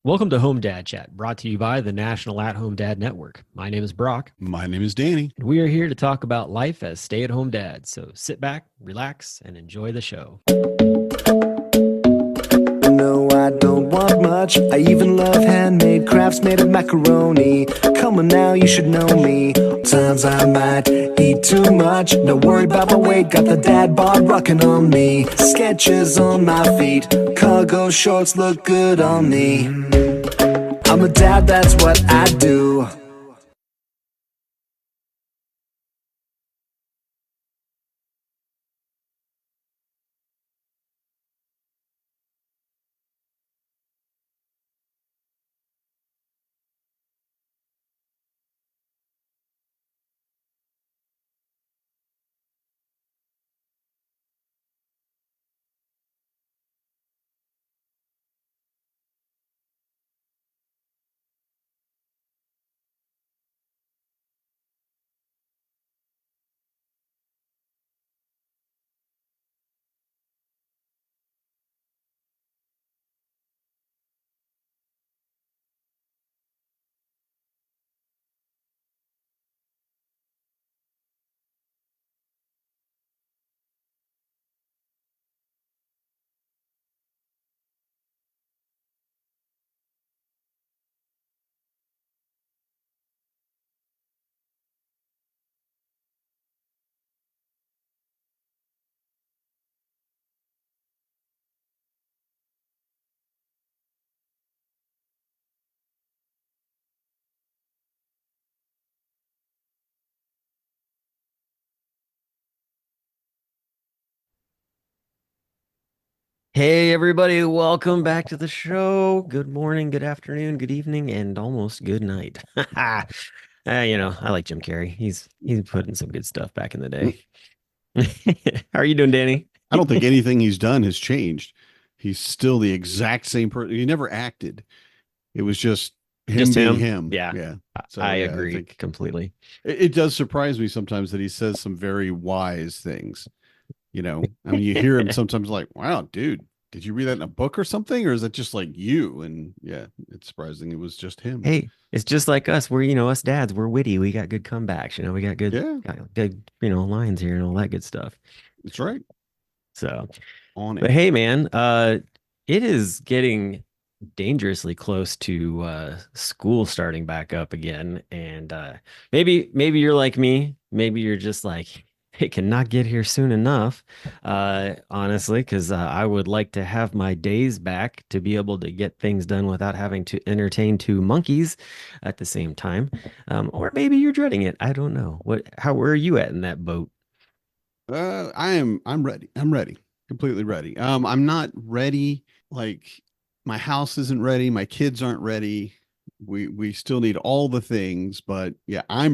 Welcome to Home Dad Chat, brought to you by the National At Home Dad Network. My name is Brock, My name is Danny. and we are here to talk about life as stay at home dads. So sit back, relax, and enjoy the show. No, I don't want much. I even love handmade crafts made of macaroni. Come on now, you should know me. Times I might eat too much. No worry about my weight. Got the dad bod rocking on me. Sketches on my feet. Cargo shorts look good on me. I'm a dad, that's what I do. Hey, everybody, welcome back to the show. Good morning, good afternoon, good evening, and almost good night. I like Jim Carrey. He's putting some good stuff back in the day. How are you doing, Danny? I don't think anything he's done has changed. He's still the exact same person. He never acted. It was just him Just being him? him. Yeah, Yeah. So I yeah, I agree think completely. it does surprise me sometimes that he says some very wise things. I mean, you hear him sometimes like, wow, dude, did you read that in a book or something? Or is it just like you? And yeah, it's surprising it was just him. Hey, it's just like us. Us dads, we're witty. We got good comebacks. We got Yeah, good, lines here and all that good stuff. that's right. So, On but it. hey, man, it is getting dangerously close to school starting back up again. And maybe you're like me. Maybe you're just like, it cannot get here soon enough. Honestly, because I would like to have my days back to be able to get things done without having to entertain two monkeys at the same time. Or maybe you're dreading it. I don't know. Where are you at in that boat? I'm ready. I'm ready. Completely ready. I'm not ready. Like my house isn't ready. My kids aren't ready. We still need all the things, but yeah, I'm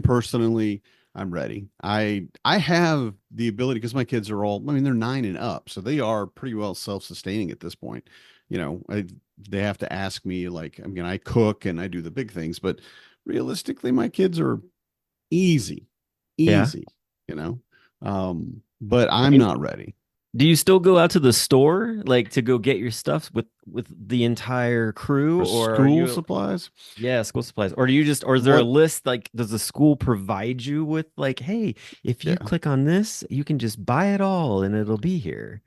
ready. I have the ability because my kids are all, I mean, they're 9 and up, so they are pretty well self-sustaining at this point. They have to ask me like, I mean, I cook and I do the big things, but realistically, my kids are easy, Yeah. easy, you know. But I'm not ready. Do you still go out to the store like to go get your stuff with the entire crew, For or are school you, supplies, yeah, school supplies, or do you just, or is there a what? list, like does the school provide you with like, hey, if you Yeah. click on this, you can just buy it all and it'll be here.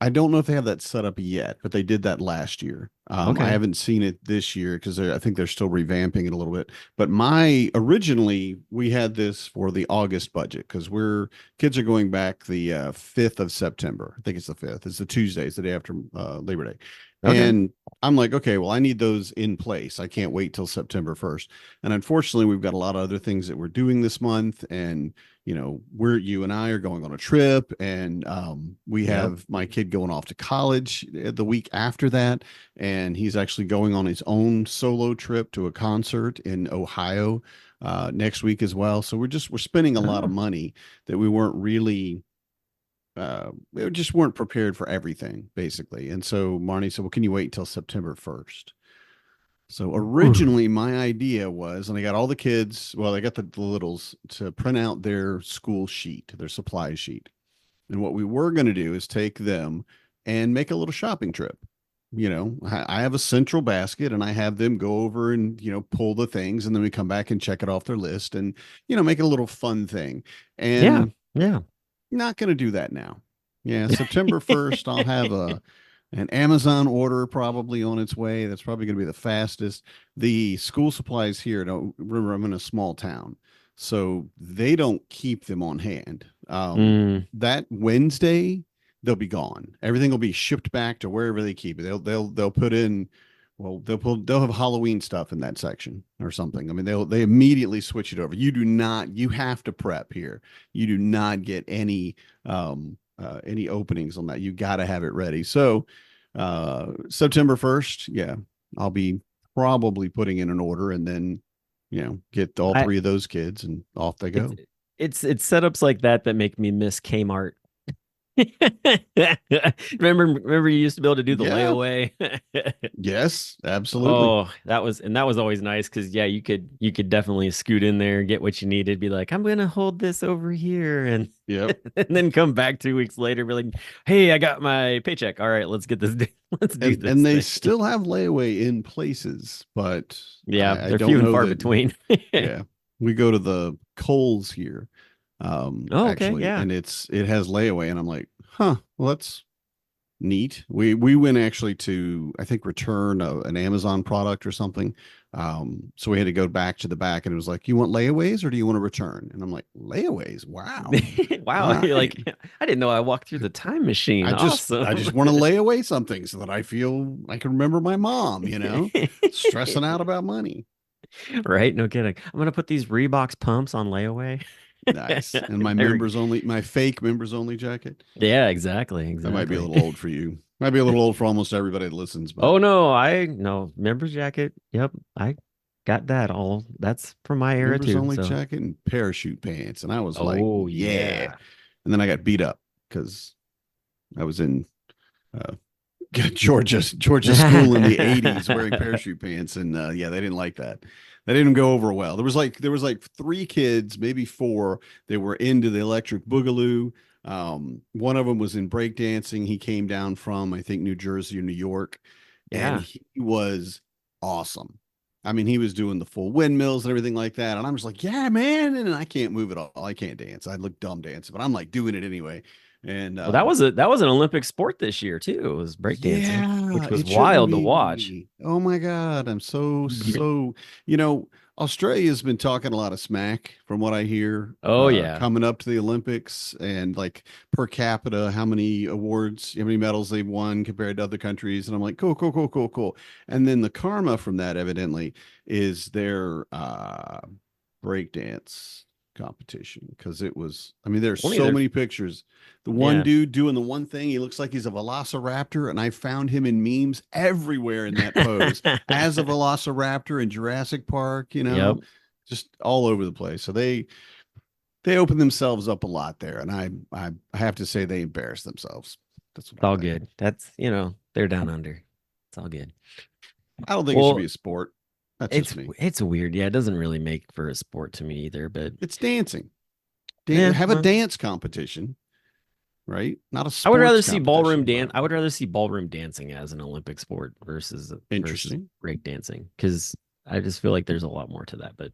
I don't know if they have that set up yet, but they did that last year. I Okay. haven't seen it this year because I think they're still revamping it a little bit. But my originally we had this for the August budget because we're kids are going back the 5th of September. I think it's the 5th. It's the Tuesday. It's the day after Labor Day. Okay. And I'm like, okay, well, I need those in place. I can't wait till September 1st. And unfortunately, we've got a lot of other things that we're doing this month. And you and I are going on a trip, and we Yep. have my kid going off to college the week after that, and he's actually going on his own solo trip to a concert in Ohio next week as well. So we're spending a lot of Oh. money that we weren't really we just weren't prepared for everything basically. And so Marnie said, "Well, can you wait until September 1st?" So Ooh. originally my idea was, and I got all the kids, well, I got the littles to print out their school sheet, their supply sheet. And what we were going to do is take them and make a little shopping trip. I have a central basket and I have them go over and, pull the things and then we come back and check it off their list and, make it a little fun thing. Yeah. And Yeah. not going to do that now. Yeah. September 1st, I'll have an Amazon order probably on its way. That's probably going to be the fastest. The school supplies here, don't remember, I'm in a small town, so they don't keep them on hand. Mm, That Wednesday, they'll be gone. Everything will be shipped back to wherever they keep it. They'll put in, well, they'll have Halloween stuff in that section or something. I mean, they immediately switch it over. You have to prep here. You do not get any openings on that. You got to have it ready. So September 1st, yeah, I'll be probably putting in an order and then, get all I, three of those kids and off they go. it's setups like that that make me miss Kmart. Remember you used to be able to do the Yeah. layaway. Yes, absolutely. Oh, that was always nice because yeah, you could definitely scoot in there, get what you needed, be like, I'm gonna hold this over here, and Yep. and then come back 2 weeks later, be like, hey, I got my paycheck. All right, let's get this. Let's do And this and they thing. still have layaway in places, but Yeah, I they're don't few and know far that. between. Yeah. We go to the Kohl's here, Oh, okay, actually, yeah. and it has layaway, and I'm like, huh, well, that's neat. We went actually to, I think, return an Amazon product or something. So we had to go back to the back and it was like, you want layaways or do you want to return? And I'm like, layaways. Wow. All Wow, you're right. like, I didn't know I walked through the time machine. I Awesome. just want to lay away something so that I feel I can remember my mom, stressing out about money. Right? No kidding. I'm gonna put these Reeboks pumps on layaway. Nice. And my fake members only jacket. Yeah, exactly, That might be a exactly. little old for you. Might be a little old for almost everybody that listens, but Oh no, I no members jacket. Yep, I got that all. That's from my era members too. only So, jacket and parachute pants. And I was like, oh yeah. yeah. And then I got beat up because I was in uh, Georgia school in the 80s wearing parachute pants. And yeah, they didn't like that. That didn't go over well. There was like three kids, maybe four. They were into the electric boogaloo. One of them was in breakdancing. He came down from, I think, New Jersey or New York, and Yeah. he was awesome. I mean, he was doing the full windmills and everything like that. And I'm just like, yeah, man. And I can't move at all. I can't dance. I look dumb dancing, but I'm like doing it anyway. And Well, that was an Olympic sport this year too. It was breakdancing, which yeah, was it shouldn't wild to watch. be. Oh my God. I'm so, you know, Australia's been talking a lot of smack from what I hear, Oh yeah. coming up to the Olympics and like per capita, how many medals they've won compared to other countries. And I'm like, cool, cool, cool, cool, cool. And then the karma from that evidently is their breakdance competition because it was, I mean, there's Only so their many pictures. The one yeah. dude doing the one thing, he looks like he's a velociraptor, and I found him in memes everywhere in that pose as a velociraptor in Jurassic Park, Yep. just all over the place. So they open themselves up a lot there, and I have to say they embarrass themselves. That's It's what all I think. good. That's they're down under. It's all good. I don't think it should be Well, a sport. That's just it's me. it's weird. Yeah, it doesn't really make for a sport to me either, but It's dancing. yeah, Have a well, dance competition, right? Not a I would rather sports see ballroom competition, dance. but I would rather see ballroom dancing as an Olympic sport versus interesting. break dancing because I just feel like there's a lot more to that. But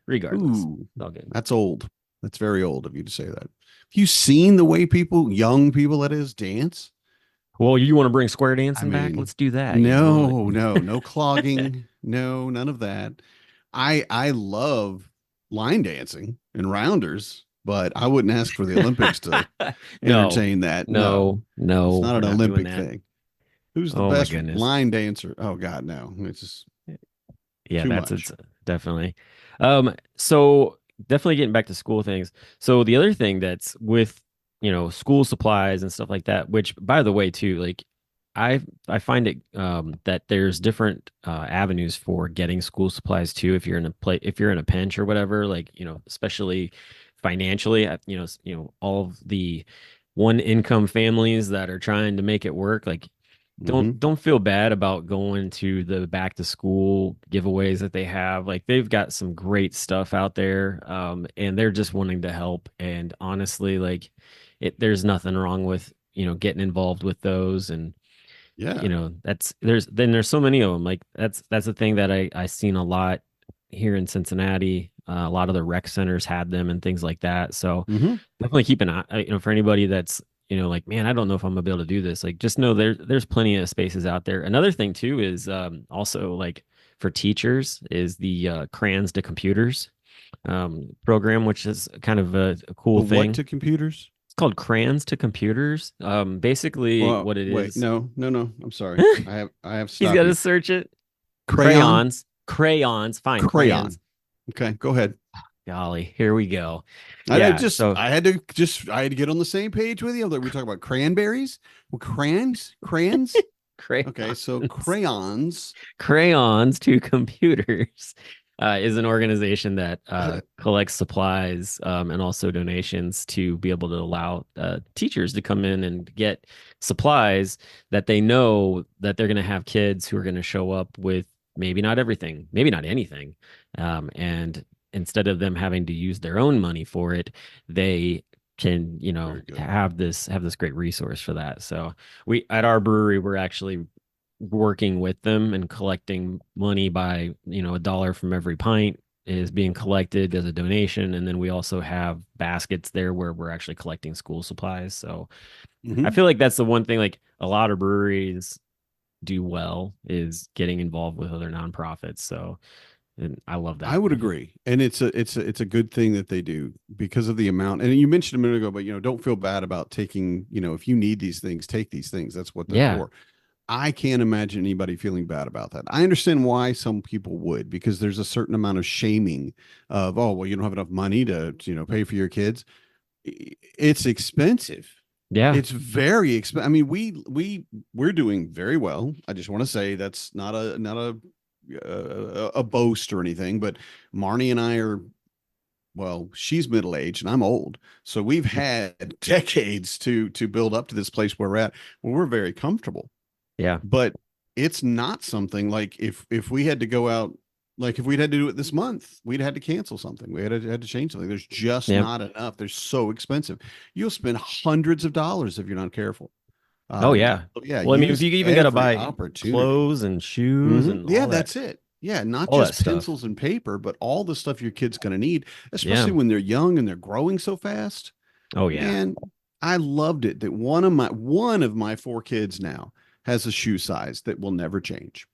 regardless, Ooh, it's all good. that's old. That's very old of you to say that. Have you seen the way young people that is, dance? Well, you want to bring square I dancing back? mean, Let's do that. no clogging, no, none of that. I love line dancing and rounders, but I wouldn't ask for the Olympics to No, entertain that. No, no, no, it's not we're an not doing Olympic that. thing. Who's the Oh my best goodness. line dancer? Oh God, no. It's just Yeah, too that's much. it's definitely. So definitely getting back to school things. So the other thing that's with, school supplies and stuff like that, which by the way, too, like I find it that there's different avenues for getting school supplies too if you're in a pinch or whatever, like, especially financially, all of the one income families that are trying to make it work, like Hmm. don't feel bad about going to the back to school giveaways that they have. Like they've got some great stuff out there, and they're just wanting to help. And honestly, like there's nothing wrong with getting involved with those. And Yeah. there's so many of them. Like that's the thing that I seen a lot here in Cincinnati. A lot of the rec centers had them and things like that. So Hmm. definitely keep an eye, for anybody that's, like, man, I don't know if I'm gonna be able to do this. Like, just know there's plenty of spaces out there. Another thing too is also like for teachers is the crayons to computers program, which is kind of a The cool what thing. to computers? It's called crayons to computers. Basically Well, what it wait, is. no, no, no. I'm sorry. I have to He's stop got to you. search it. Crayon, Crayons, fine, crayon. crayons. Okay, go ahead. Golly, here we go. I Yeah, just so I had to get on the same page with you. Like we talk about cranberries, well, crayons. Okay, so crayons, crayons. crayons to computers is an organization that collects supplies and also donations to be able to allow teachers to come in and get supplies that they know that they're going to have kids who are going to show up with maybe not everything, maybe not anything. And instead of them having to use their own money for it, they can, Very good. have this great resource for that. So we at our brewery, we're actually working with them and collecting money by, a dollar from every pint is being collected as a donation. And then we also have baskets there where we're actually collecting school supplies. So I Mhm. feel like that's the one thing like a lot of breweries do well is getting involved with other nonprofits. So, and I love I that. would agree, and it's a good thing that they do because of the amount. And you mentioned a minute ago, but don't feel bad about taking. If you need these things, take these things. That's what they're Yeah. for. I can't imagine anybody feeling bad about that. I understand why some people would, because there's a certain amount of shaming of, oh, well, you don't have enough money to, pay for your kids. It's expensive. Yeah. It's very expensive. I mean, we're doing very well. I just want to say that's not a boast or anything, but Marnie and I are, well, she's middle aged and I'm old. So we've had decades to build up to this place where we're at, where we're very comfortable. Yeah. But it's not something like if we had to go out, like if we'd had to do it this month, we'd had to cancel something. We had to change something. There's just Yeah. not enough. They're so expensive. You'll spend hundreds of dollars if you're not careful. Oh yeah. So yeah, Well, I mean, if use you even got to every buy opportunity. clothes and shoes and Yeah, that's it. Yeah, not all that just stuff. pencils and paper, but all the stuff your kid's going to need, Yeah. especially when they're young and they're growing so fast. Oh yeah. Man, I loved it that one of my four kids now has a shoe size that will never change.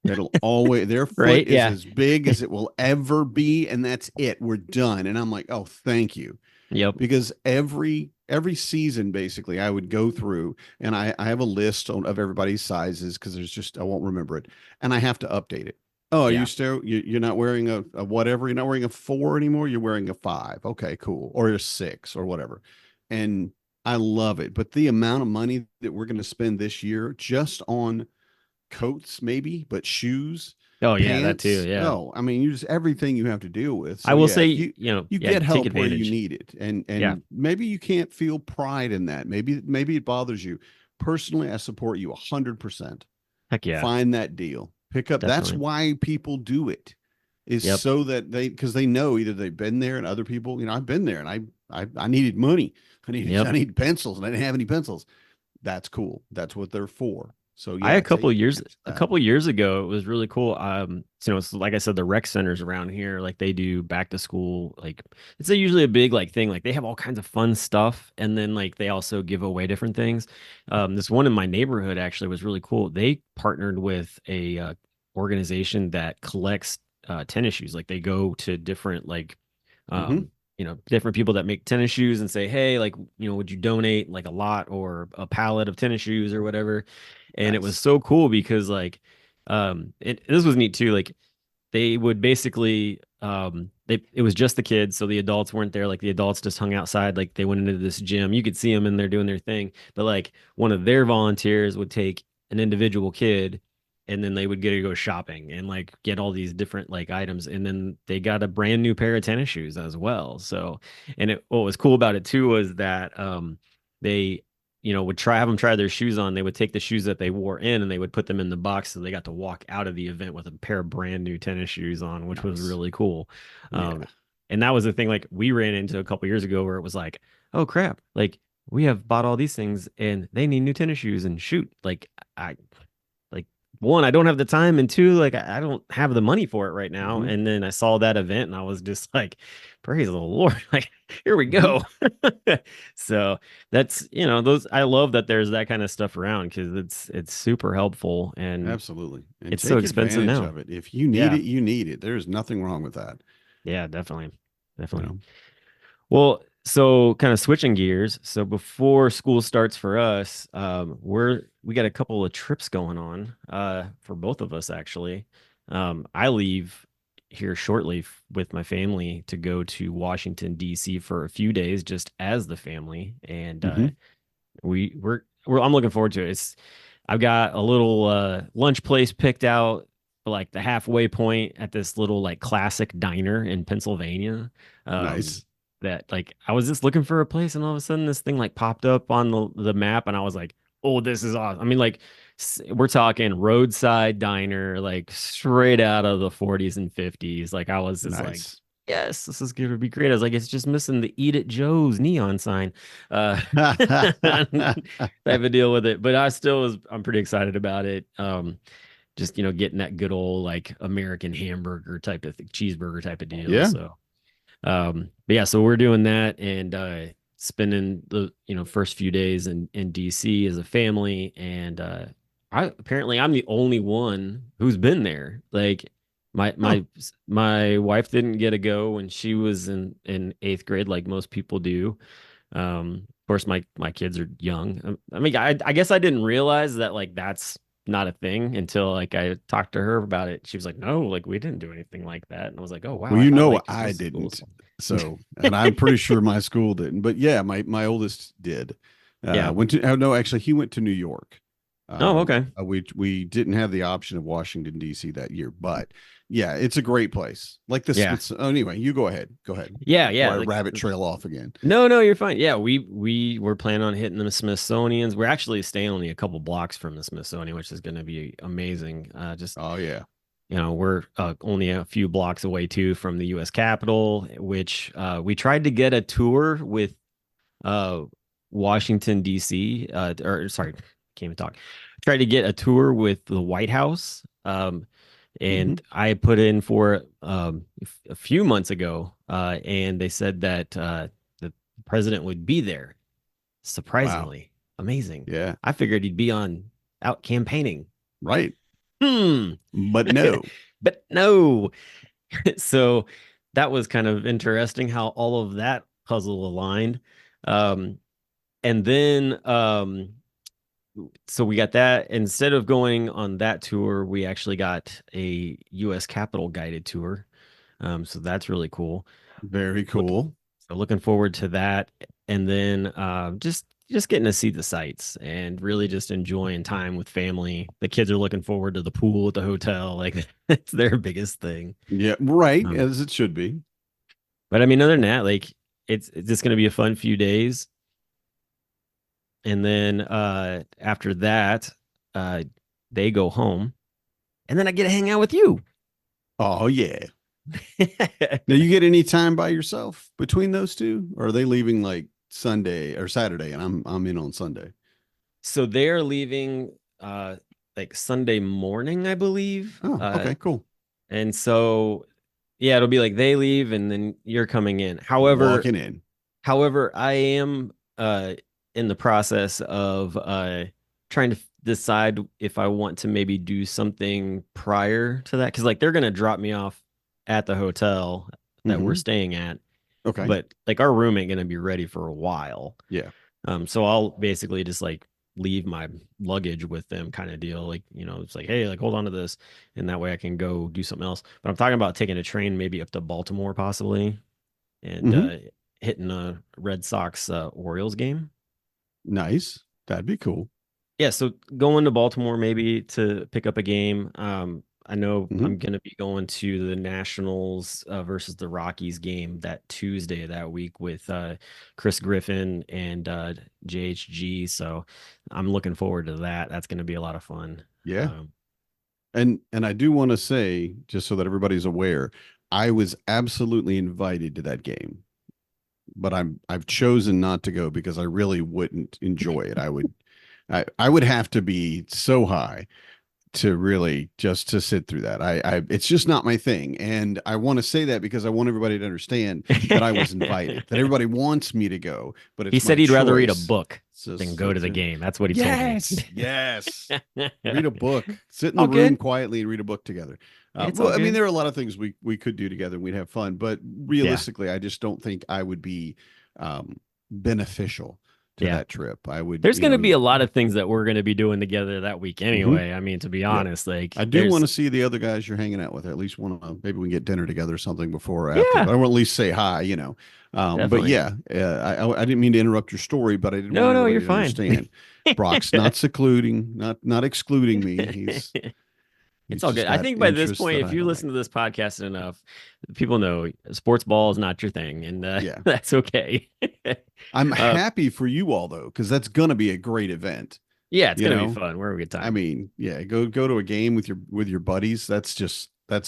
That'll always their foot Right. is Yeah. as big as it will ever be, and that's it. We're done. And I'm like, oh, thank you. Yep. Because every season, basically, I would go through and I have a list of everybody's sizes because there's just I won't remember it, and I have to update it. Oh, are you Yeah. still you're not wearing a whatever? You're not wearing a 4 anymore. You're wearing a 5. Okay, cool, or a 6 or whatever. And I love it. But the amount of money that we're going to spend this year just on coats, maybe, but shoes, Oh yeah. That too. pants. Yeah. Oh, I mean, you just everything you have to deal with. I So will yeah, say, if you yeah, get take help where you advantage. need it, and Yeah. maybe you can't feel pride in that. Maybe it bothers you. Personally, I support you 100%. Heck yeah. Find that deal. Pick up. That's Definitely. why people do it, is Yep. so that because they know either they've been there and other people, I've been there and I needed money. I Yep. needed pencils and I didn't have any pencils. That's cool. That's what they're for. So I yeah, take years advantage a of that. couple years ago, it was really cool. It's like I said, the rec centers around here, like they do back to school, like it's usually a big like thing. Like they have all kinds of fun stuff, and then like they also give away different things. This one in my neighborhood actually was really cool. They partnered with a organization that collects tennis shoes. Like they go to different like Mhm. um different people that make tennis shoes and say, hey, like, would you donate like a lot or a pallet of tennis shoes or whatever? And it was Nice. so cool because like this was neat too. Like they would basically it was just the kids, so the adults weren't there. Like the adults just hung outside, like they went into this gym. You could see them in there doing their thing. But like one of their volunteers would take an individual kid and then they would get to go shopping and like get all these different like items, and then they got a brand new pair of tennis shoes as well. So and what was cool about it too was that they would have them try their shoes on. They would take the shoes that they wore in and they would put them in the box, so they got to walk out of the event with a pair of brand new tennis shoes on, which was Nice. really cool. Yeah. um and that was the thing like we ran into a couple years ago where it was like, oh crap, like we have bought all these things and they need new tennis shoes and shoot, like I like one, I don't have the time, and two, like I don't have the money for it right now. Hmm. And then I saw that event and I was just like, praise the Lord, like here we Hmm. go. So that's, those, I love that there's that kind of stuff around because it's super helpful and Absolutely. And it's so take expensive advantage now. of it. If you need Yeah. it, you need it. There's nothing wrong with that. Yeah, definitely. You Definitely. know? Well, so kind of switching gears. So before school starts for us, we got a couple of trips going on, for both of us actually. I leave here shortly with my family to go to Washington, D.C. for a few days just as the family. And Hmm. I'm looking forward to it. I've got a little lunch place picked out for like the halfway point at this little like classic diner in Pennsylvania. Um, Nice. that like I was just looking for a place and all of a sudden this thing like popped up on the map and I was like, oh, this is awesome. I mean, like we're talking roadside diner, like straight out of the 40s and 50s. Like I was just like, Nice. yes, this is gonna be great. I was like, it's just missing the Eat at Joe's neon sign. Type of deal with it. But I'm pretty excited about it. Just getting that good old like American hamburger type of cheeseburger type of deal. Yeah. So but yeah, so we're doing that and spending the first few days in DC as a family. And I'm the only one who's been there. Like my Oh, my my wife didn't get a go when she was in eighth grade, like most people do. Of course, my kids are young. I mean, I guess I didn't realize that like that's not a thing until like I talked to her about it. She was like, "No, like we didn't do anything like that." And I was like, "Oh wow, well, I you thought know, like I most schools." didn't. So, and I'm pretty sure my school didn't, but yeah, my oldest did. Yeah. Went to, oh, no, actually he went to New York. Oh, okay. We didn't have the option of Washington D.C. that year, but yeah, it's a great place. Like the Yeah. Smiths. Oh, anyway, you go ahead. Go ahead Yeah, before yeah. I Like rabbit trail off again. no, no, you're fine. Yeah, we were planning on hitting the Smithsonian's. We're actually staying only a couple blocks from the Smithsonian, which is going to be amazing. Just Oh yeah. we're only a few blocks away too from the U.S. Capitol, which we tried to get a tour with uh, Washington D.C. Or sorry, can't even talk. Tried to get a tour with the White House, Hmm. and I put in for a few months ago, and they said that the president would be there. Wow. Surprisingly, amazing. Yeah. I figured he'd be on out campaigning. Right. Hmm. But no. But no. So that was kind of interesting how all of that puzzle aligned. Um, and then so we got that. Instead of going on that tour, we actually got a US Capitol guided tour. So that's really cool. Very Look, cool. so looking forward to that. And then just getting to see the sights and really just enjoying time with family. The kids are looking forward to the pool at the hotel. Like it's their biggest thing. Yeah. Right. Um, As it should be. but I mean, other than that, like it's just gonna be a fun few days. And then after that, uh they go home. And then I get to hang out with you. Oh yeah. Now you get any time by yourself between those two, or are they leaving like Sunday or Saturday, and I'm in on Sunday? So they're leaving like Sunday morning, I believe. Oh, okay, cool. And so yeah, it'll be like they leave and then you're coming in. Walking in. However, I am in the process of trying to decide if I want to maybe do something prior to that. Cause like they're gonna drop me off at the hotel that we're Hmm. staying at, Okay. but like our room ain't gonna be ready for a while. Yeah. So I'll basically just like leave my luggage with them kind of deal. Like, it's like, hey, like hold on to this. And that way I can go do something else. But I'm talking about taking a train maybe up to Baltimore possibly and Hmm. hitting a Red Sox Orioles game. Nice. That'd be cool. Yeah, so going to Baltimore maybe to pick up a game. I know Hmm. I'm gonna be going to the Nationals versus the Rockies game that Tuesday that week with Chris Griffin and JHG. So I'm looking forward to that. That's gonna be a lot of fun. Yeah. Um, And I do want to say, just so that everybody's aware, I was absolutely invited to that game. but I've chosen not to go because I really wouldn't enjoy it. I would have to be so high to really just to sit through that. It's just not my thing. And I want to say that because I want everybody to understand that I was invited, that everybody wants me to go, but He it's said my he'd rather read a choice. book So, than go to the game. That's what he yes, told me. yes. Read a book, sit in All the room good. quietly and read a book together. It's Well, all I mean, good. there are a lot of things we could do together and we'd have fun, but Yeah. realistically, I just don't think I would be beneficial to Yeah. that trip. I would, There's you going to know, be a lot of things that we're going to be doing together that week mhm. anyway. I mean, to be Yep. honest, like I do want there's, to see the other guys you're hanging out with. I at least want to, maybe we can get dinner together or something before or after, yeah, but I want to at least say hi, you know. But definitely. yeah, I didn't mean to interrupt your story, but I did want No, no, you're everybody to fine. understand. Brock's not secluding, not excluding me. It's He's all just good. I got think by this interests point, that if I you don't listen like. to this podcast enough, people know sports ball is not your thing, and Yeah. that's okay. I'm uh, happy for you all though, because that's gonna be a great event. yeah, it's You gonna be know, fun. We're a good I time. mean, yeah, go to a game with your buddies. That's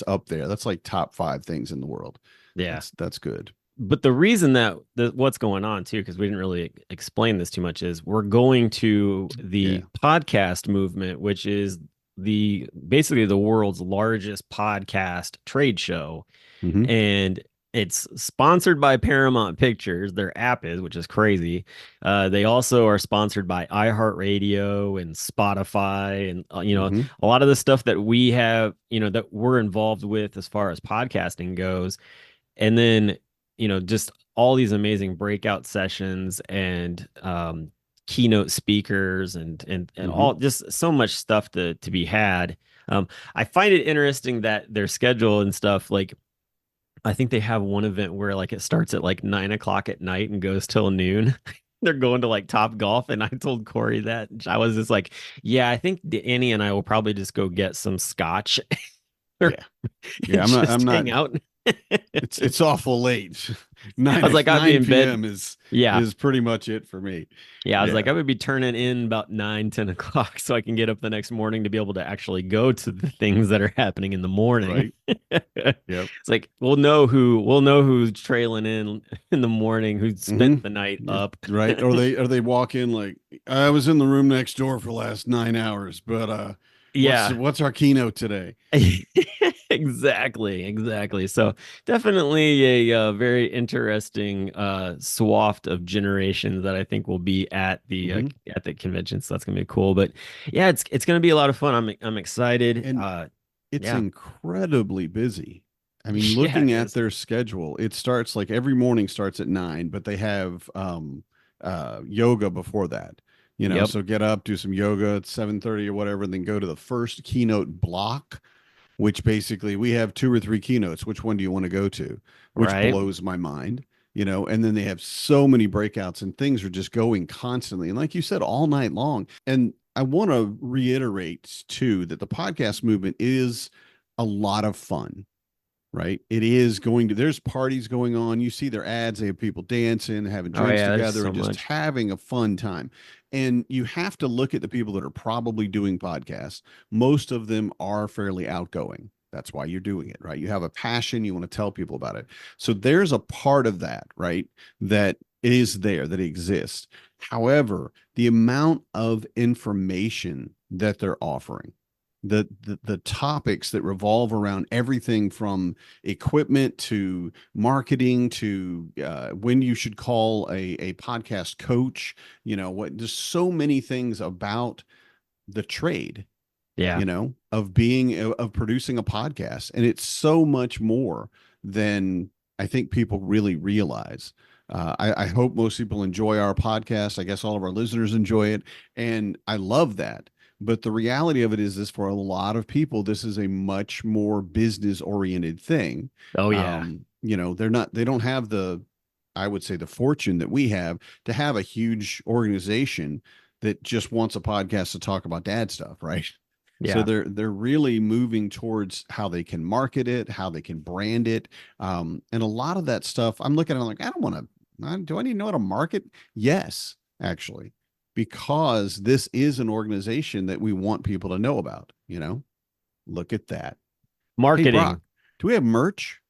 up there. That's like top 5 things in the world. Yeah, That's good. but the reason that what's going on too, because we didn't really explain this too much, is we're going to Yeah. the podcast movement, which is the basically the world's largest podcast trade show, Hmm. and it's sponsored by Paramount Pictures. Their app is, which is crazy. They also are sponsored by iHeartRadio and Spotify, and Hmm. a lot of the stuff that we have, that we're involved with as far as podcasting goes. And then, just all these amazing breakout sessions and keynote speakers and Hmm. all just so much stuff to be had. I find it interesting that their schedule and stuff, like I think they have one event where like it starts at like 9 o'clock at night and goes till noon. They're going to like Top Golf, and I told Corey that I was just like, yeah, I think Annie and I will probably just go get some scotch or Yeah. Yeah. I'm just not, hang out. it's awful late. I was like, I'd be 9 in bed. p.m. Yeah. is pretty much it for me. Yeah. I was like, Yeah. I would be turning in about 9, 10 o'clock so I can get up the next morning to be able to actually go to the things that are happening in the morning. Right. Yep. It's like we'll know who's trailing in the morning, who spent Hmm. the night up. Right. Or they walk in like, I was in the room next door for the last 9 hours, but Yeah. what's our keynote today? Exactly. So definitely a very interesting swath of generations that I think will be Mhm. at the convention. So that's gonna be cool. But yeah, it's gonna be a lot of fun. I'm excited. And it's Yeah. incredibly busy. I mean, Yeah, it looking at is. their schedule, it starts like every morning starts at 9, but they have yoga before that. Yep. So get up, do some yoga at 7:30 or whatever, and then go to the first keynote block, which basically we have 2 or 3 keynotes. Which one do you want to go to? Which Right. blows my mind. And then they have so many breakouts and things are just going constantly. And like you said, all night long. And I want to reiterate too that the podcast movement is a lot of fun, right? It is there's parties going on. You see their ads, they have people dancing, having Oh drinks yeah, there's together, so and just much. having a fun time. And you have to look at the people that are probably doing podcasts. Most of them are fairly outgoing. That's why you're doing it, right? You have a passion, you want to tell people about it. So there's a part of that, right? That is there, that exists. However, the amount of information that they're offering, the topics that revolve around everything from equipment to marketing to when you should call a podcast coach, there's so many things about the trade, Yeah. of producing a podcast, and it's so much more than I think people really realize. I hope most people enjoy our podcast. I guess all of our listeners enjoy it, and I love that. But the reality of it is for a lot of people, this is a much more business oriented thing. Oh yeah. They don't have I would say, the fortune that we have to have a huge organization that just wants a podcast to talk about dad stuff, right? So Yeah. they're really moving towards how they can market it, how they can brand it, and a lot of that stuff. I'm looking at it like, I don't want to. Do I need to know how to market? Yes, actually, because this is an organization that we want people to know about. Look at that. Hey, Marketing. Brock, do we have merch?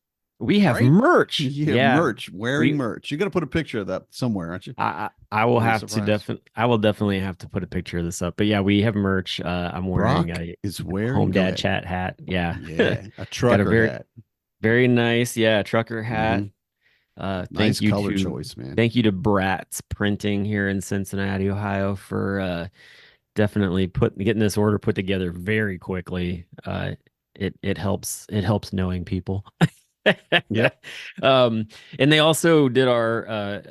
We have Right? merch. Yeah, Yeah. merch, wearing We merch. You got to put a picture of that somewhere, aren't you? I will I'll be have to surprised. I will definitely have to put a picture of this up. But yeah, we have merch. I'm wearing Brock a is wearing, home go dad ahead. chat hat. Yeah. Yeah, a Got a trucker very hat. very nice, yeah, trucker hat. Hmm. Nice color choice, man. Thank you to Bratz Printing here in Cincinnati, Ohio for definitely getting this order put together very quickly. It helps knowing people. Yep. um and they also did our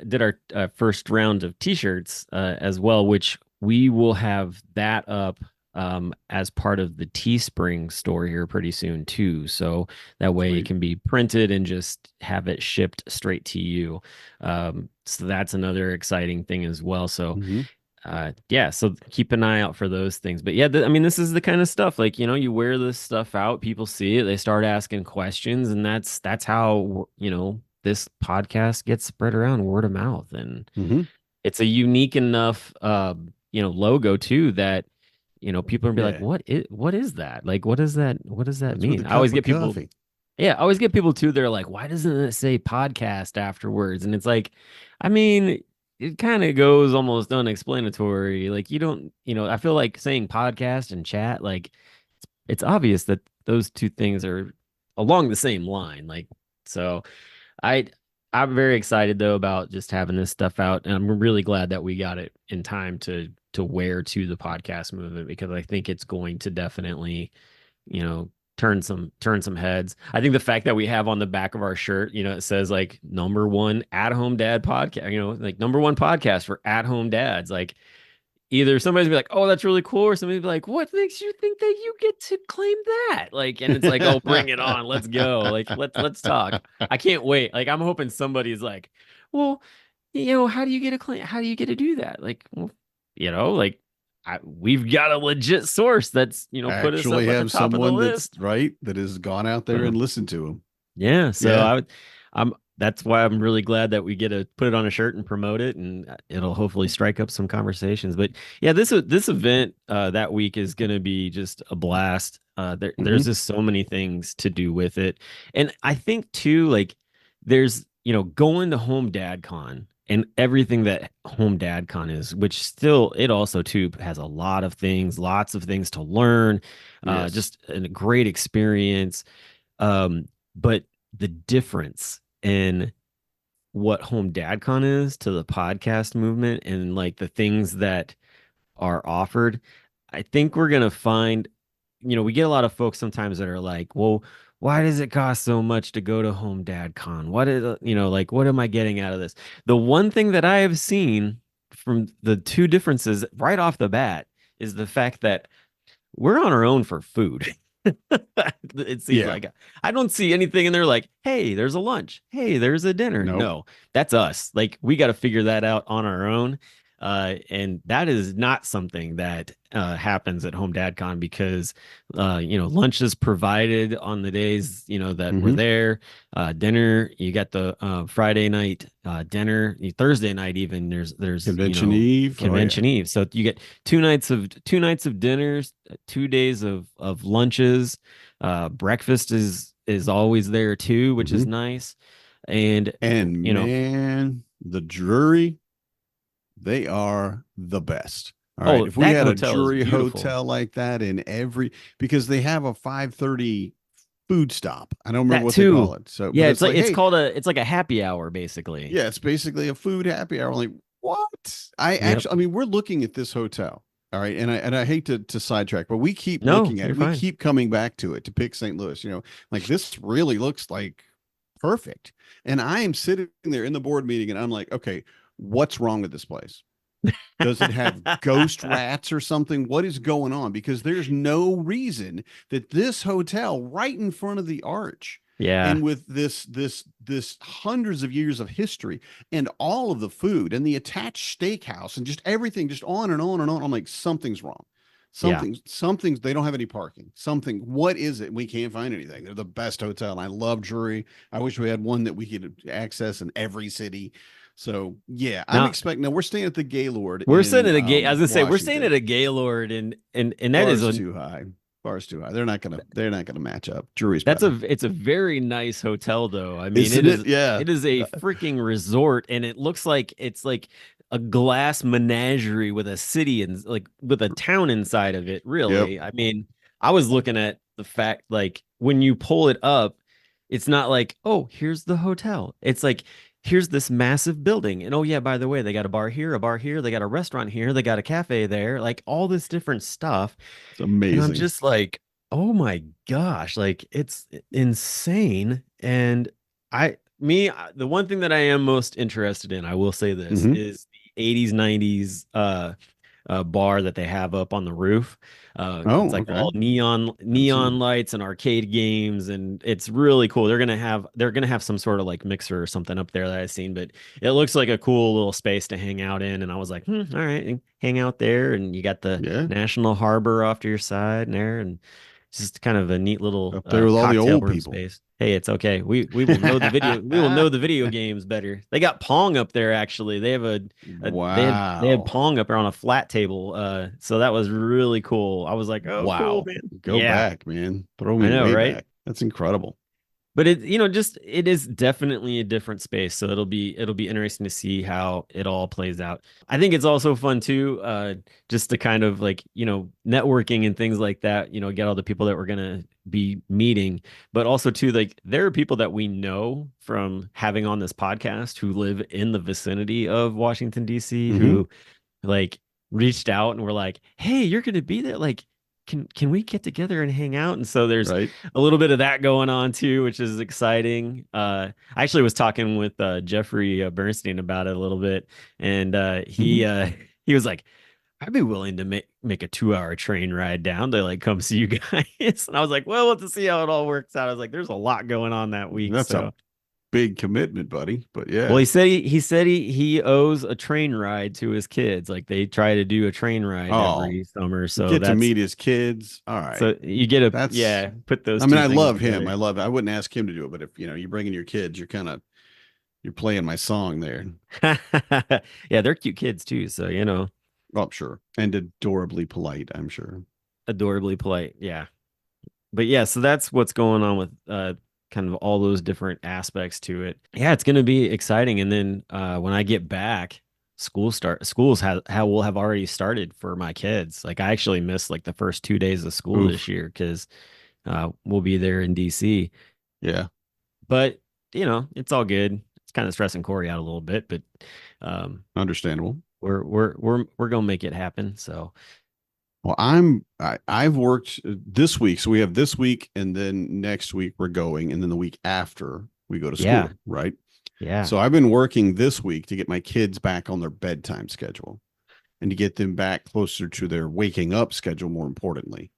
first round of t-shirts as well, which we will have that up as part of the Teespring store here pretty soon too, so that way it Sweet. can be printed and just have it shipped straight to you. So that's another exciting thing as well. So Hmm. yeah, so keep an eye out for those things. But yeah, I mean, this is the kind of stuff, like, you wear this stuff out, people see it, they start asking questions, and that's how, this podcast gets spread around, word of mouth. And Hmm. it's a unique enough logo too, that people are gonna be like, Yeah. what is that? Like, what does that That's with a mean? I cup always of get people, coffee. yeah, I always get people too. They're like, why doesn't it say podcast afterwards? And it's like, I mean, it kind of goes almost unexplanatory. Like, you don't, I feel like saying podcast and chat, like, it's obvious that those two things are along the same line. Like, so I, I'm very excited though about just having this stuff out, and I'm really glad that we got it in time to wear to the podcast movement, because I think it's going to definitely turn some heads. I think the fact that we have on the back of our shirt, it says like number one at home dad podcast, like number one podcast for at home dads. Like, either somebody's be like, oh, that's really cool, or somebody's be like, what makes you think that you get to claim that? Like, and it's like, oh, bring it on, let's go. Like, let's talk. I can't wait. Like, I'm hoping somebody's like, well, how do you get a claim? How do you get to do that? Like, well, like, we've got a legit source that's put us Actually up at the have top of the someone that's list. right that has gone out there So, and listened to him. yeah, so Yeah. I'm that's why I'm really glad that we get to put it on a shirt and promote it, and it'll hopefully strike up some conversations. But yeah, this event that week is going to be just a blast. There's Hmm. just so many things to do with it, and I think too, like, there's going to Home Dad Con and everything that Home Dad Con is, which still it also too has a lot of things, lots of things to learn, Yes. just a great experience. But the difference in what Home DadCon is to the podcast movement, and like the things that are offered, I think we're gonna find, we get a lot of folks sometimes that are like, well, why does it cost so much to go to Home DadCon? What is, like, what am I getting out of this? The one thing that I have seen from the two differences right off the bat is the fact that we're on our own for food. It seems Yeah. like I don't see anything in there like, hey, there's a lunch. Hey, there's a dinner. Nope. No, that's us. Like, we got to figure that out on our own. And that is not something that happens at Home Dad Con, because lunch is provided on the days that we're Hmm. there. Dinner, you got the Friday night dinner, Thursday night even. There's Convention Eve. Oh, yeah. convention eve, so you get two nights of dinners, 2 days of lunches. Breakfast is always there too, which is Hmm. nice. And And you know man, the Drury, they are the best. All right. oh, If we that had a hotel is Drury beautiful. hotel like that in every, because they have a 5:30 food stop. I don't remember That what they too. call it. So, but Yeah, it's like, hey, it's like a happy hour basically. yeah, it's basically a food happy hour. Like, what? Yep. I mean, we're looking at this hotel. All right. And I hate to sidetrack, but we keep No, looking at you're it. We fine. keep coming back to it to pick St. Louis, like this really looks like perfect. And I am sitting there in the board meeting and I'm like, okay, what's wrong with this place? Does it have ghost rats or something? What is going on? Because there's no reason that this hotel right in front of the arch, Yeah. and with this hundreds of years of history and all of the food and the attached steakhouse and just everything, just on and on and on. I'm like, something's wrong. Yeah. Something's they don't have any parking. Something, what is it? We can't find anything. They're the best hotel. And I love Drury. I wish we had one that we could access in every city. So yeah, I'm Now, expecting. Now we're staying at the Gaylord we're sitting in at a gay I was gonna say we're staying at Washington. a Gaylord, and that is Bar's a too high. Bar's too high. They're not gonna match up. Drury's That's better. it's a very nice hotel though. I mean, Isn't it? Yeah. it is a freaking resort, and it looks like it's like a glass menagerie with a city and like with a town inside of it, Yep. really. I mean, I was looking at the fact like when you pull it up, it's not like, oh, here's the hotel. It's like here's this massive building. And oh yeah, by the way, they got a bar here, they got a restaurant here, they got a cafe there, like all this different stuff. It's And I'm amazing. just like, oh my gosh, like it's insane. And the one thing that I am most interested in, I will say this, Mhm. is the 80s, 90s bar that they have up on the roof. It's Oh, like okay. all Haven't seen neon lights and arcade games, and it's really cool. They're gonna have some sort of like mixer or something up there that I've seen, but it looks like a cool little space to hang out in. And I was like, all right, and hang out there, and you got the it. Yeah. National Harbor off to your side and there, and it's just kind of a neat little Up there with all the cocktail old room people. space. Hey, it's okay. We will know the video. We will know the video games better. They got Pong up there actually. They have they had Wow. Pong up there on a flat table. So that was really cool. I was like, oh, cool, Wow. man. Go Yeah, back, man. Throw I me know, way right? back. That's incredible. But it is definitely a different space. So it'll be interesting to see how it all plays out. I think it's also fun too, just to kind of like, networking and things like that, get all the people that we're gonna be meeting, but also too, like there are people that we know from having on this podcast who live in the vicinity of Washington, D.C., Mhm. who like reached out and were like, hey, you're gonna be there. Like, can we get together and hang out? And so there's Right. a little bit of that going on too, which is exciting. I actually was talking with Jeffrey Bernstein about it a little bit, and Mhm. he was like, "I'd be willing to make a 2 hour train ride down to like come see you guys." And I was like, "Well, we'll have to see how it all works out." I was like, "There's a lot going on that week, That's a so." big commitment, buddy. But Well, yeah. he said he owes a train ride to his kids. Like they try to do a train ride Oh, every summer, you so get to meet his kids. All right. so you get a That's put those I mean, two I things love him. together. I love I wouldn't ask him to do it, but if you're bringing your kids, you're playing my song there. Yeah, they're cute kids too, so Oh, I'm sure. And adorably polite, I'm sure. adorably polite. Yeah. But yeah, so that's what's going on with kind of all those different aspects to it. Yeah, it's going to be exciting, and then when I get back, schools will have already started for my kids. Like I actually missed like the first 2 days of school this Oof. year cuz we'll be there in DC. Yeah. But, it's all good. It's kind of stressing Corey out a little bit, but um Understandable. we're going to make it happen. So, Well, I've worked this week. So we have this week and then next week we're going and then the week after we go to yeah. school, right? Yeah. So I've been working this week to get my kids back on their bedtime schedule and to get them back closer to their waking up schedule, more importantly.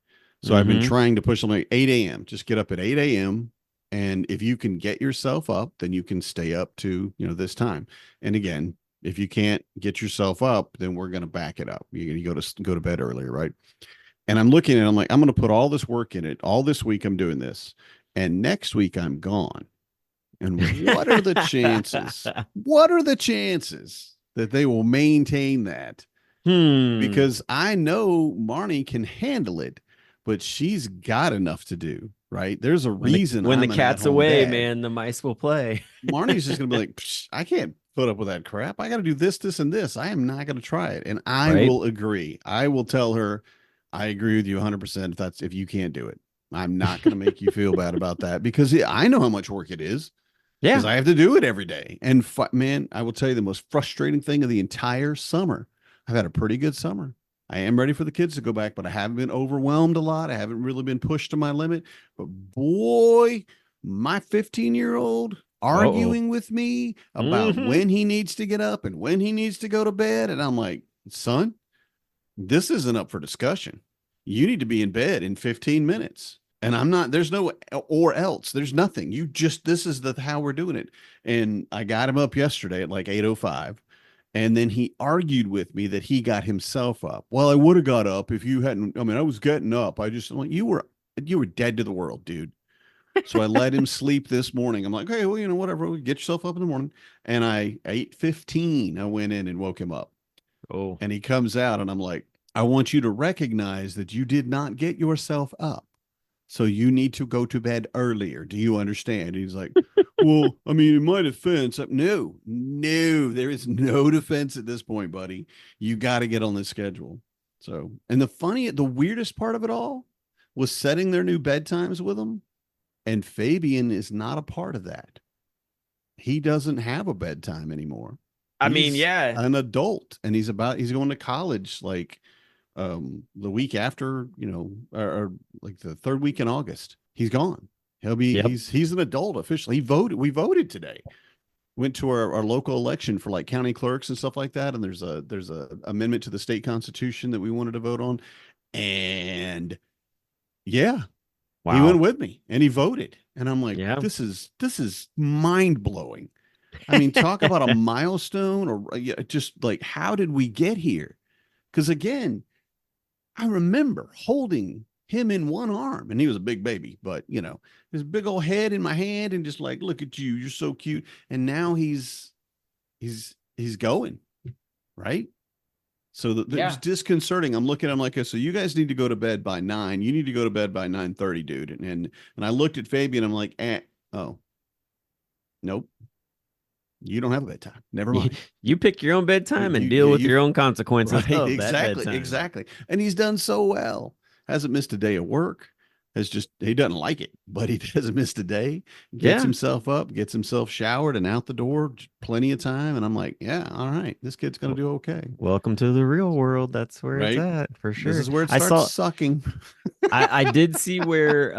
So I've been Mhm. trying to push them like 8 a.m. Just get up at 8 a.m. And if you can get yourself up, then you can stay up to, this time. And again, if you can't get yourself up, then we're going to back it up. You go to bed earlier, right? And I'm looking at it, I'm like, I'm going to put all this work in it. All this week I'm doing this. And next week I'm gone. And what are the chances? What are the chances that they will maintain that? Hmm. Because I know Marnie can handle it, but she's got enough to do, right? There's a reason When the I'm an cat's at-home away, dad. man, the mice will play. Marnie's just gonna be like, I can't put up with that crap. I got to do this, this, and this. I am not going to try it, and I Right? will agree. I will tell her, I agree with you 100%. If you can't do it, I'm not going to make you feel bad about that because I know how much work it is because Yeah. I have to do it every day. And man, I will tell you the most frustrating thing of the entire summer. I've had a pretty good summer. I am ready for the kids to go back, but I haven't been overwhelmed a lot. I haven't really been pushed to my limit. But boy, my 15-year-old Uh-oh. arguing with me about Mhm. when he needs to get up and when he needs to go to bed. And I'm like, son, this isn't up for discussion. You need to be in bed in 15 minutes. And I'm not, there's no or else. There's nothing. This is how we're doing it. And I got him up yesterday at like 8:05. And then he argued with me that he got himself up. Well, I would have got up if you hadn't. I mean, I was getting up. I'm like, you were dead to the world, dude. So I let him sleep this morning. I'm like, hey, well, whatever. Get yourself up in the morning. And 8:15, I went in and woke him up. Oh. And he comes out and I'm like, I want you to recognize that you did not get yourself up. So you need to go to bed earlier. Do you understand? He's like, well, I mean, in my defense, no, there is no defense at this point, buddy. You got to get on this schedule. So, and the weirdest part of it all was setting their new bedtimes with them. And Fabian is not a part of that. He doesn't have a bedtime anymore. I mean, He's yeah. an adult and he's going to college like the week after, or like the third week in August. He's gone. Yep. He's an adult officially. We voted today. Went to our local election for like county clerks and stuff like that. And there's a amendment to the state constitution that we wanted to vote on. And yeah, Wow. he went with me and he voted. And I'm like, Yeah. this is mind blowing. I mean, talk about a milestone or just like, how did we get here? Because again, I remember holding him in one arm and he was a big baby, but his big old head in my hand and just like, look at you, you're so cute. And now he's going, right? So it was disconcerting. I'm looking, I'm like, so you guys need to go to bed by 9. You need to go to bed by 9:30, dude. And I looked at Fabian, I'm like, oh, nope. You don't have a bedtime. Never mind. You pick your own bedtime and deal with your own consequences. Right, of exactly, that bedtime. exactly. And he's done so well. Hasn't missed a day of work. He doesn't like it, but he doesn't miss a day. Gets himself up, gets himself showered and out the door, plenty of time. And I'm like, yeah, all right, this kid's gonna do okay. Welcome to the real world. That's where it's at for sure. This is where it starts sucking. I did see where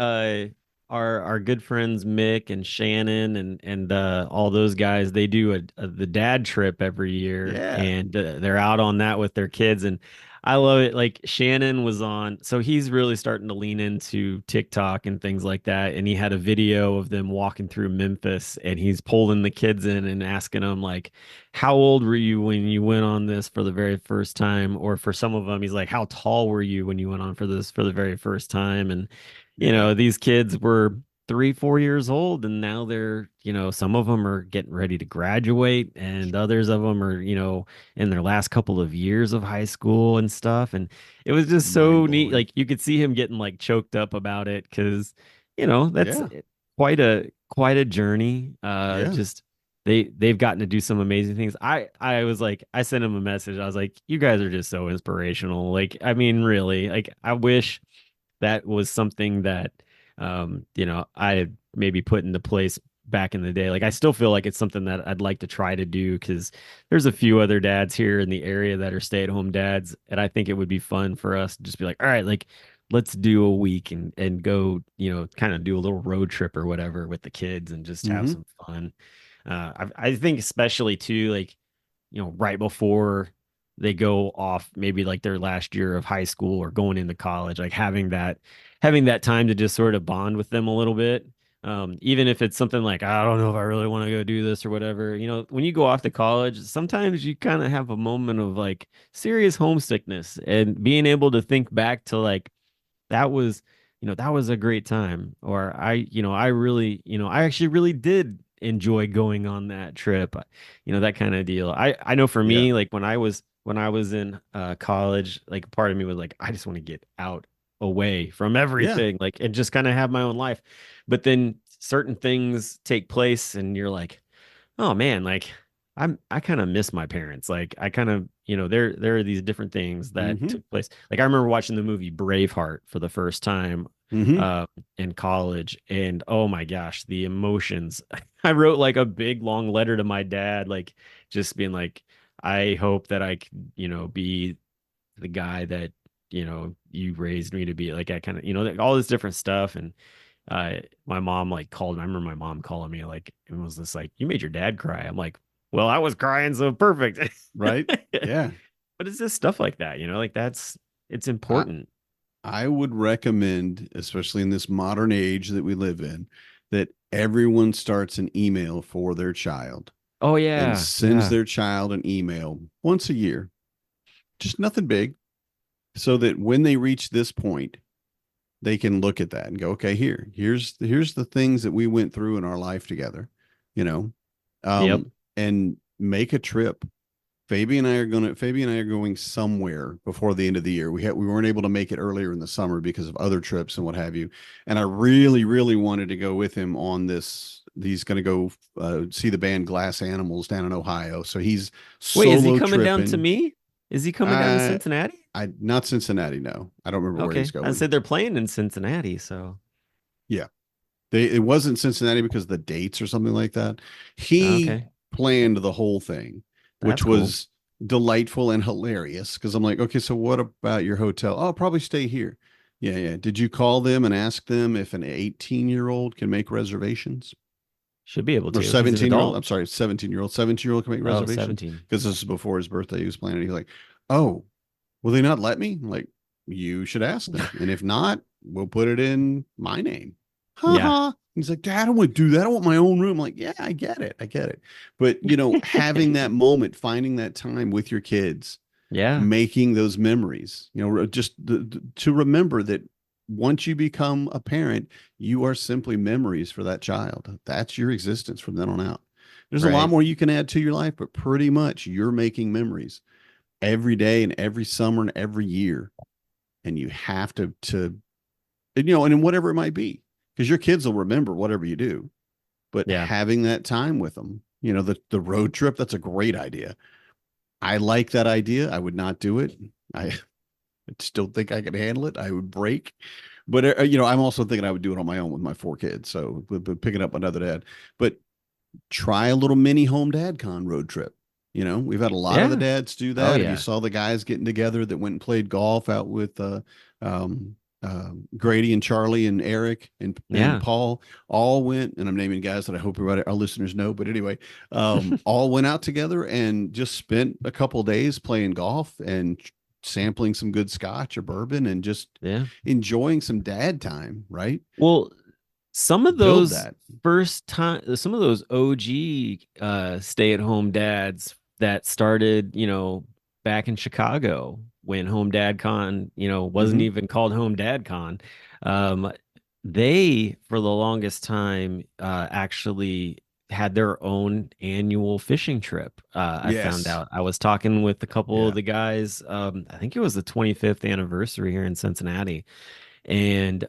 our good friends Mick and Shannon and all those guys, they do the dad trip every year, and they're out on that with their kids, and I love it. Like Shannon was on, so he's really starting to lean into TikTok and things like that, and he had a video of them walking through Memphis, and he's pulling the kids in and asking them like, how old were you when you went on this for the very first time? Or for some of them, he's like, how tall were you when you went on for this for the very first time? And these kids were 3-4 years old, and now they're, some of them are getting ready to graduate, and others of them are, in their last couple of years of high school and stuff. And it was just so neat. Like you could see him getting like choked up about it because, that's quite a journey. Just they've gotten to do some amazing things. I was like, I sent him a message. I was like, you guys are just so inspirational. Like, I mean, really, like I wish that was something that I had maybe put into place back in the day. Like I still feel like it's something that I'd like to try to do because there's a few other dads here in the area that are stay-at-home dads, and I think it would be fun for us to just be like, all right, like let's do a week and go, kind of do a little road trip or whatever with the kids and just have some fun. I think especially too, like, right before they go off maybe like their last year of high school or going into college, like having that time to just sort of bond with them a little bit. Even if it's something like, I don't know if I really want to go do this or whatever, when you go off to college, sometimes you kind of have a moment of like serious homesickness, and being able to think back to like, that was a great time. Or I really, I actually really did enjoy going on that trip, that kind of deal. I know for me, like when I was in college, like part of me was like, I just want to get out away from everything, like, and just kind of have my own life. But then certain things take place and you're like, oh man, like I kind of miss my parents. Like I kind of, there are these different things that took place. Like I remember watching the movie Braveheart for the first time in college, and oh my gosh, the emotions. I wrote like a big long letter to my dad, like just being like, I hope that I could, be the guy that, you raised me to be. Like I kind of, like all this different stuff. And my mom like called, I remember my mom calling me like, it was just like, you made your dad cry. I'm like, well, I was crying, so perfect. Right. Yeah. But it's just stuff like that, like it's important. I would recommend, especially in this modern age that we live in, that everyone starts an email for their child. Oh yeah. And sends their child an email once a year. Just nothing big. So that when they reach this point, they can look at that and go, okay, here's the things that we went through in our life together, and make a trip. Fabian and I are going somewhere before the end of the year. We weren't able to make it earlier in the summer because of other trips and what have you. And I really, really wanted to go with him on this. He's going to go see the band Glass Animals down in Ohio. So he's Wait, is he solo coming down to tripping. me? Is he coming down to Cincinnati? Not Cincinnati. No, I don't remember where he's Okay. I going. said they're playing in Cincinnati, so Yeah, it wasn't Cincinnati because of the dates or something like that. He okay. planned the whole thing, That's which cool. was delightful and hilarious because I'm like, okay, so what about your hotel? Oh, I'll probably stay here. Yeah, yeah. Did you call them and ask them if an 18-year-old can make reservations? Should be able Or to. He's an 17-year-old? adult. I'm sorry, 17-year-old. 17-year-old can make Oh, reservations 17. because this is before his birthday. He was planning. He's like, oh, will they not let me? I'm like, you should ask them. And if not, we'll put it in my name. Ha Yeah. ha. He's like, Dad, I don't want to do that. I want my own room. I'm like, yeah, I get it. I get it. But, having that moment, finding that time with your kids, Yeah. making those memories, just to remember that once you become a parent, you are simply memories for that child. That's your existence from then on out. There's a lot Right. more you can add to your life, but pretty much you're making memories every day and every summer and every year. And you have and in whatever it might be, because your kids will remember whatever you do, but Yeah. having that time with them, the road trip, that's a great idea. I like that idea. I would not do it. I still think I could handle it. I would break, but I'm also thinking I would do it on my own with my 4 kids. So picking up another dad, but try a little mini home dad con road trip. We've had a lot of the Yeah. dads do Oh, that. If yeah. you saw the guys getting together that went and played golf out with Grady and Charlie and Eric and Yeah. Paul, all went, and I'm naming guys that I hope our listeners know, but anyway, all went out together and just spent a couple of days playing golf and sampling some good scotch or bourbon and just Yeah. enjoying some dad time, right? Well, some of Build those that. some of those OG stay-at-home dads that started, back in Chicago when Home Dad Con, wasn't Mhm. even called Home Dad Con. Um, they, for the longest time, actually had their own annual fishing trip. I found Yes. out. I was talking with a couple of Yeah. the guys. I think it was the 25th anniversary here in Cincinnati, and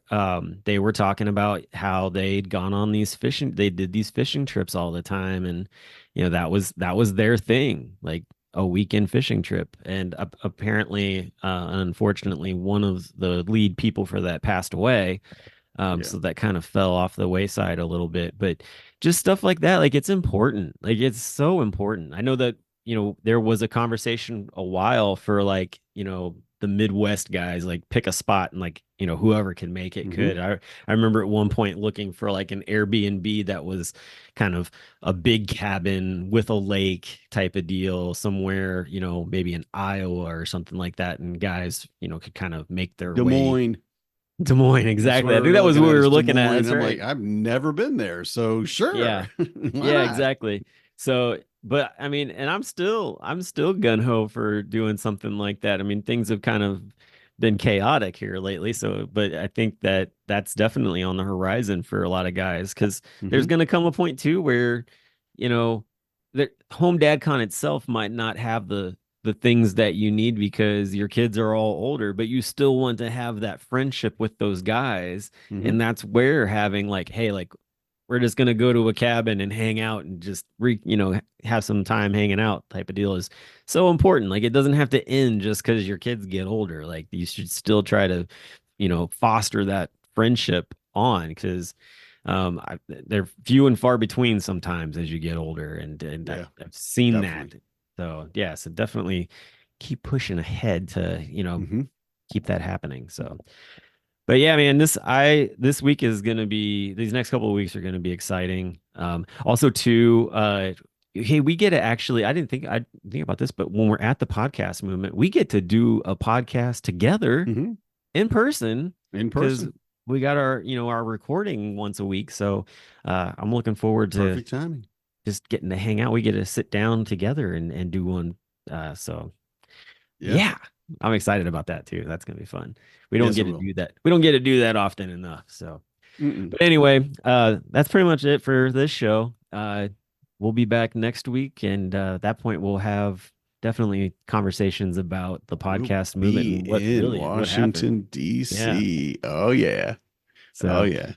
they were talking about how they'd gone on they did these fishing trips all the time, and that was their thing, like a weekend fishing trip. And apparently, unfortunately, one of the lead people for that passed away. Yeah. So that kind of fell off the wayside a little bit, but just stuff like that, like it's important. Like it's so important. I know that, there was a conversation a while for like, the Midwest guys, like pick a spot and like, whoever can make it could. I remember at one point looking for like an Airbnb that was kind of a big cabin with a lake type of deal somewhere, maybe in Iowa or something like that. And guys, could kind of make their Des way. Moines. Des Moines, That's exactly. I where think that was what we were looking at. And That's I'm right. like, I've never been there, so sure. Yeah. Why Yeah, not? exactly. So, but I mean, and I'm still gun ho for doing something like that. I mean, things have kind of been chaotic here lately. So, but I think that that's definitely on the horizon for a lot of guys because there's Mhm. going to come a point too where, you know, the home dad con itself might not have the things that you need because your kids are all older, but you still want to have that friendship with those guys. Mhm. And that's where having like, hey, like we're just gonna go to a cabin and hang out and just have some time hanging out type of deal is so important. Like it doesn't have to end just because your kids get older. Like you should still try to, foster that friendship on because they're few and far between sometimes as you get older, and Yeah, I've seen definitely. that. So yeah, so definitely keep pushing ahead to Mhm. keep that happening. So. But yeah, man, this week is gonna be these next couple of weeks are gonna be exciting. Also too, hey, we get to actually I didn't think about this, but when we're at the podcast movement, we get to do a podcast together Mhm. in person In because person. we got our recording once a week. So I'm looking forward to Perfect timing. just getting to hang out. We get to sit down together and do one. So Yeah. yeah, I'm excited about that too. That's gonna be fun. We don't Yes, get it to will. do that. We don't get to do that often enough. So, Mm-mm. but anyway, that's pretty much it for this show. We'll be back next week, and at that point, we'll have definitely conversations about the podcast We'll movement be and what in really what happened. Washington D.C. Oh yeah. So, Oh yeah.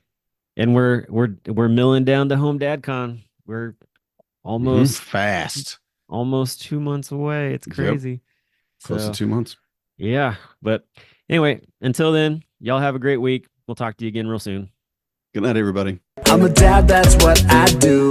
and we're milling down to Home Dad Con. We're almost Fast. almost 2 months away. It's Yep. crazy. Close So to 2 months. yeah, but anyway, until then, y'all have a great week. We'll talk to you again real soon. Good night, everybody. I'm a dad, that's what I do.